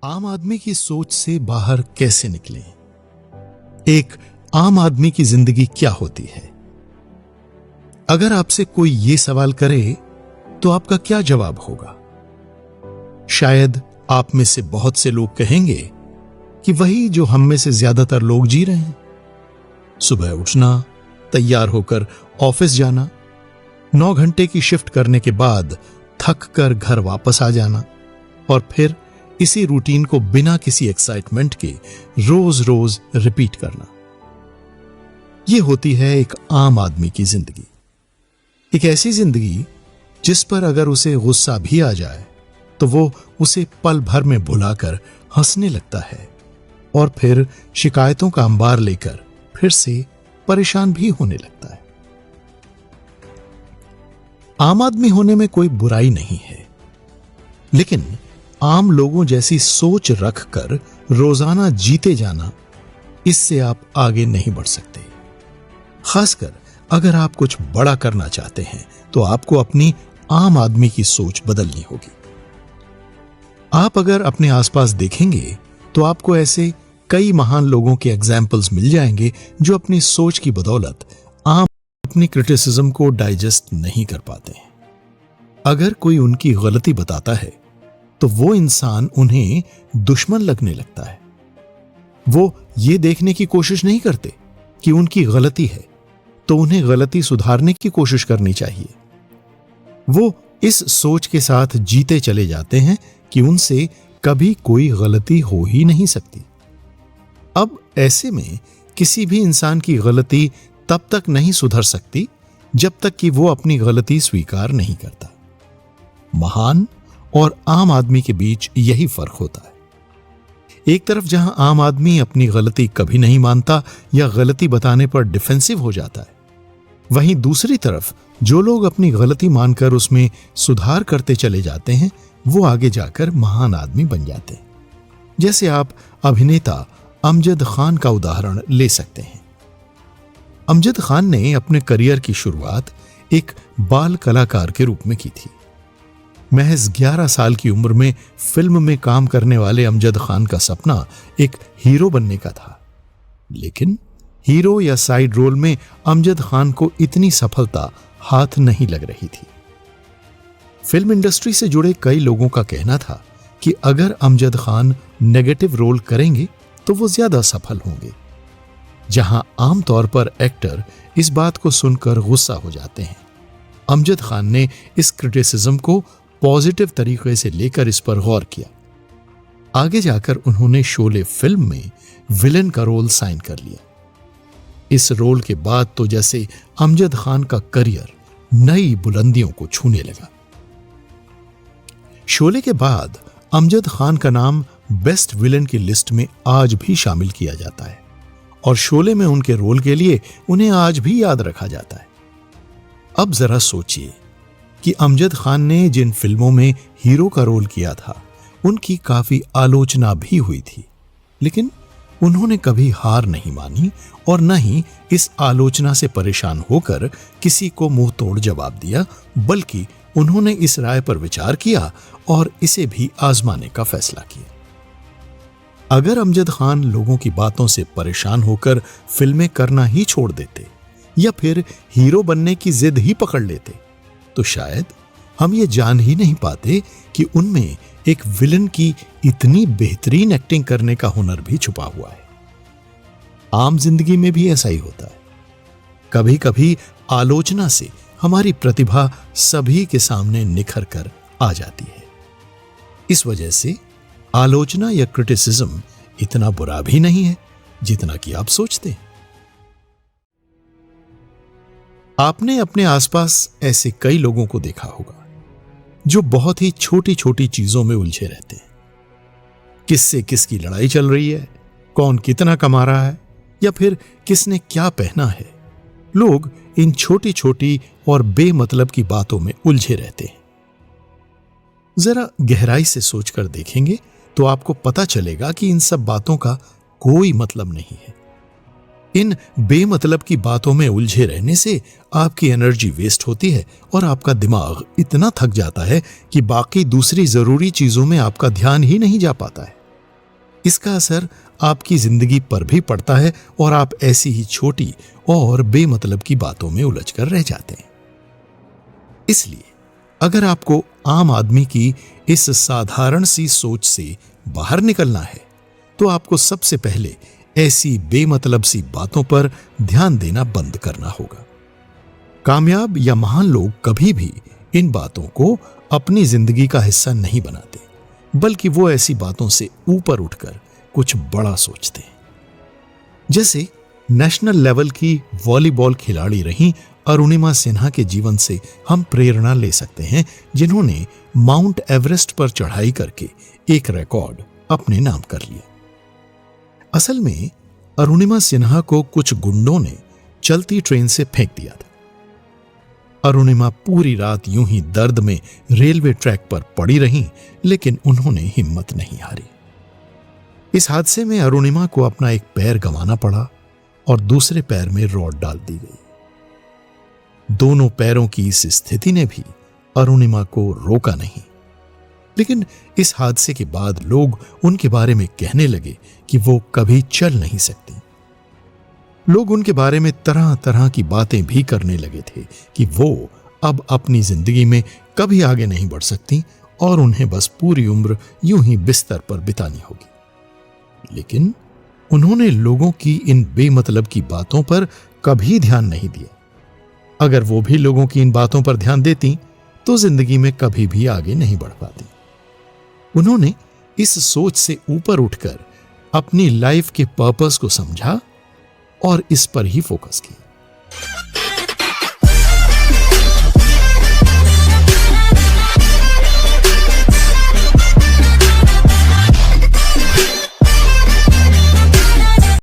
आम आदमी की सोच से बाहर कैसे निकलें? एक आम आदमी की जिंदगी क्या होती है? अगर आपसे कोई ये सवाल करे तो आपका क्या जवाब होगा? शायद आप में से बहुत से लोग कहेंगे कि वही जो हम में से ज्यादातर लोग जी रहे हैं। सुबह उठना, तैयार होकर ऑफिस जाना, 9 घंटे की शिफ्ट करने के बाद थक कर घर वापस आ जाना और फिर इसी रूटीन को बिना किसी एक्साइटमेंट के रोज रोज रिपीट करना। यह होती है एक आम आदमी की जिंदगी। एक ऐसी जिंदगी जिस पर अगर उसे गुस्सा भी आ जाए तो वो उसे पल भर में भुलाकर हंसने लगता है और फिर शिकायतों का अंबार लेकर फिर से परेशान भी होने लगता है। आम आदमी होने में कोई बुराई नहीं है, लेकिन आम लोगों जैसी सोच रखकर रोजाना जीते जाना, इससे आप आगे नहीं बढ़ सकते। खासकर अगर आप कुछ बड़ा करना चाहते हैं तो आपको अपनी आम आदमी की सोच बदलनी होगी। आप अगर अपने आसपास देखेंगे तो आपको ऐसे कई महान लोगों के एग्जाम्पल्स मिल जाएंगे जो अपनी सोच की बदौलत आम अपनी क्रिटिसिज्म को डाइजेस्ट नहीं कर पाते हैं। अगर कोई उनकी गलती बताता है तो वो इंसान उन्हें दुश्मन लगने लगता है। वो ये देखने की कोशिश नहीं करते कि उनकी गलती है तो उन्हें गलती सुधारने की कोशिश करनी चाहिए। वो इस सोच के साथ जीते चले जाते हैं कि उनसे कभी कोई गलती हो ही नहीं सकती। अब ऐसे में किसी भी इंसान की गलती तब तक नहीं सुधर सकती जब तक कि वो अपनी गलती स्वीकार नहीं करता। महान और आम आदमी के बीच यही फर्क होता है। एक तरफ जहां आम आदमी अपनी गलती कभी नहीं मानता या गलती बताने पर डिफेंसिव हो जाता है, वहीं दूसरी तरफ जो लोग अपनी गलती मानकर उसमें सुधार करते चले जाते हैं वो आगे जाकर महान आदमी बन जाते हैं। जैसे आप अभिनेता अमजद खान का उदाहरण ले सकते हैं। अमजद खान ने अपने करियर की शुरुआत एक बाल कलाकार के रूप में की थी। महज 11 साल की उम्र में फिल्म में काम करने वाले अमजद खान का सपना एक हीरो बनने का था, लेकिन हीरो या साइड रोल में अमजद खान को इतनी सफलता हाथ नहीं लग रही थी। फिल्म इंडस्ट्री से जुड़े कई लोगों का कहना था कि अगर अमजद खान नेगेटिव रोल करेंगे तो वो ज्यादा सफल होंगे। जहां आमतौर पर एक्टर इस बात को सुनकर गुस्सा हो जाते हैं, अमजद खान ने इस क्रिटिसिज्म को पॉजिटिव तरीके से लेकर इस पर गौर किया। आगे जाकर उन्होंने शोले फिल्म में विलेन का रोल साइन कर लिया। इस रोल के बाद तो जैसे अमजद खान का करियर नई बुलंदियों को छूने लगा। शोले के बाद अमजद खान का नाम बेस्ट विलेन की लिस्ट में आज भी शामिल किया जाता है और शोले में उनके रोल के लिए उन्हें आज भी याद रखा जाता है। अब जरा सोचिए कि अमजद खान ने जिन फिल्मों में हीरो का रोल किया था उनकी काफी आलोचना भी हुई थी, लेकिन उन्होंने कभी हार नहीं मानी और न ही इस आलोचना से परेशान होकर किसी को मुंह तोड़ जवाब दिया, बल्कि उन्होंने इस राय पर विचार किया और इसे भी आजमाने का फैसला किया। अगर अमजद खान लोगों की बातों से परेशान होकर फिल्में करना ही छोड़ देते या फिर हीरो बनने की जिद ही पकड़ लेते तो शायद हम ये जान ही नहीं पाते कि उनमें एक विलन की इतनी बेहतरीन एक्टिंग करने का हुनर भी छुपा हुआ है। आम जिंदगी में भी ऐसा ही होता है। कभी कभी आलोचना से हमारी प्रतिभा सभी के सामने निखर कर आ जाती है। इस वजह से आलोचना या क्रिटिसिज्म इतना बुरा भी नहीं है जितना कि आप सोचते हैं। आपने अपने आसपास ऐसे कई लोगों को देखा होगा जो बहुत ही छोटी छोटी चीजों में उलझे रहते हैं। किससे किसकी लड़ाई चल रही है, कौन कितना कमा रहा है या फिर किसने क्या पहना है। लोग इन छोटी छोटी और बेमतलब की बातों में उलझे रहते हैं। जरा गहराई से सोचकर देखेंगे तो आपको पता चलेगा कि इन सब बातों का कोई मतलब नहीं है। इन बेमतलब की बातों में उलझे रहने से आपकी एनर्जी वेस्ट होती है और आपका दिमाग इतना थक जाता है कि बाकी दूसरी जरूरी चीजों में आपका ध्यान ही नहीं जा पाता है। इसका असर आपकी जिंदगी पर भी पड़ता है और आप ऐसी ही छोटी और बेमतलब की बातों में उलझकर रह जाते हैं। इसलिए अगर आपको आम आदमी की इस साधारण सी सोच से बाहर निकलना है तो आपको सबसे पहले ऐसी बेमतलब सी बातों पर ध्यान देना बंद करना होगा। कामयाब या महान लोग कभी भी इन बातों को अपनी जिंदगी का हिस्सा नहीं बनाते, बल्कि वो ऐसी बातों से ऊपर उठकर कुछ बड़ा सोचते हैं। जैसे नेशनल लेवल की वॉलीबॉल खिलाड़ी रही अरुणिमा सिन्हा के जीवन से हम प्रेरणा ले सकते हैं, जिन्होंने माउंट एवरेस्ट पर चढ़ाई करके एक रिकॉर्ड अपने नाम कर लिया। असल में अरुणिमा सिन्हा को कुछ गुंडों ने चलती ट्रेन से फेंक दिया था। अरुणिमा पूरी रात यूं ही दर्द में रेलवे ट्रैक पर पड़ी रहीं, लेकिन उन्होंने हिम्मत नहीं हारी। इस हादसे में अरुणिमा को अपना एक पैर गंवाना पड़ा और दूसरे पैर में रॉड डाल दी गई। दोनों पैरों की इस स्थिति ने भी अरुणिमा को रोका नहीं, लेकिन इस हादसे के बाद लोग उनके बारे में कहने लगे कि वो कभी चल नहीं सकती। लोग उनके बारे में तरह तरह की बातें भी करने लगे थे कि वो अब अपनी जिंदगी में कभी आगे नहीं बढ़ सकती और उन्हें बस पूरी उम्र यूं ही बिस्तर पर बितानी होगी। लेकिन उन्होंने लोगों की इन बेमतलब की बातों पर कभी ध्यान नहीं दिया। अगर वो भी लोगों की इन बातों पर ध्यान देती तो जिंदगी में कभी भी आगे नहीं बढ़ पाती। उन्होंने इस सोच से ऊपर उठकर अपनी लाइफ के पर्पस को समझा और इस पर ही फोकस किया।